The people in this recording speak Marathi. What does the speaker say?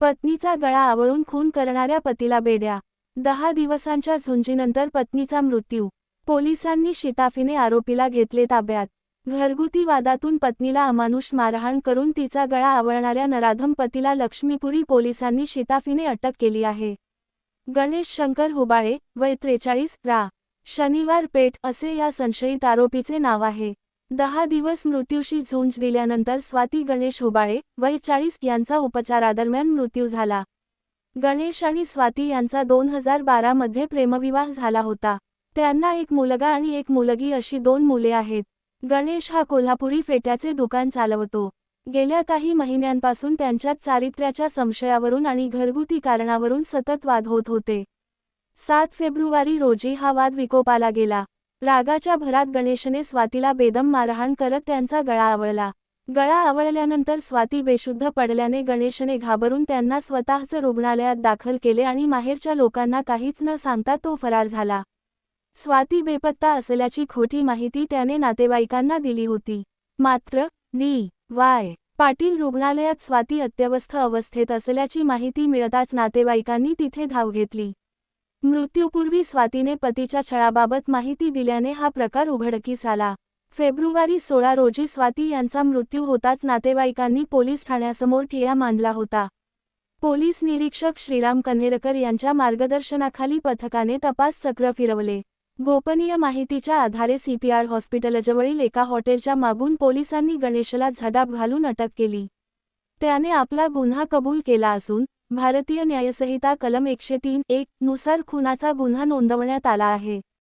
पत्नीचा गळा आवळून खून करणाऱ्या पतीला बेड्या. 10 दिवसांच्या झुंजीनंतर पत्नीचा मृत्यू. पोलिसांनी शिताफीने आरोपीला घेतले ताब्यात. घरगुती वादातून पत्नीला अमानुष मारहाण करून तिचा गळा आवळणाऱ्या नराधम पतीला लक्ष्मीपुरी पोलिसांनी शिताफीने अटक केली आहे. गणेश शंकर हुबाळे, वय 43, रा. शनिवार पेठ असे या संशयित आरोपीचे नाव आहे. 10 दिवस मृत्यूशी झुंज दिल्यानंतर स्वाती गणेश हुबाळे, वय 40 यांचा उपचारादरम्यान मृत्यू झाला. गणेश आणि स्वाती यांचा 2012 मध्ये प्रेमविवाह झाला होता. त्यांना एक मुलगा आणि एक मुलगी अशी 2 मुले आहेत. गणेश हा कोल्हापुरी फेट्याचे दुकान चालवतो. गेल्या काही महिन्यांपासून त्यांच्यात चारित्र्याच्या संशयावरून आणि घरगुती कारणावरून सतत वाद होत होते. 7 फेब्रुवारी रोजी हा वाद विकोपाला गेला. रागाच्या भरात गणेशने स्वातीला बेदम मारहाण करत त्यांचा गळा आवळला. गळा आवळल्यानंतर स्वाती बेशुद्ध पडल्याने गणेशने घाबरून त्यांना स्वतःच रुग्णालयात दाखल केले आणि माहेरच्या लोकांना काहीच न सांगता तो फरार झाला. स्वाती बेपत्ता असल्याची खोटी माहिती त्याने नातेवाईकांना दिली होती. मात्र डी.वाय. पाटील रुग्णालयात स्वाती अत्यवस्थ अवस्थेत असल्याची माहिती मिळताच नातेवाईकांनी तिथे धाव घेतली. मृत्यूपूर्वी स्वातीने पतीच्या छळाबाबत माहिती दिल्याने हा प्रकार उघडकीस आला. फेब्रुवारी 16 रोजी स्वाती यांचा मृत्यू होताच नातेवाईकांनी पोलीस ठाण्यासमोर ठिय्या मांडला होता. पोलीस निरीक्षक श्रीराम कन्हेरकर यांच्या मार्गदर्शनाखाली पथकाने तपास चक्र फिरवले. गोपनीय माहितीच्या आधारे CPR हॉस्पिटलजवळील एका हॉटेलच्या मागून पोलिसांनी गणेशला झडाप घालून अटक केली. त्याने आपला गुन्हा कबूल केला असून भारतीय न्यायसंहिता कलम 103(1) नुसार खुनाचा गुन्हा नोंदवण्यात आला आहे.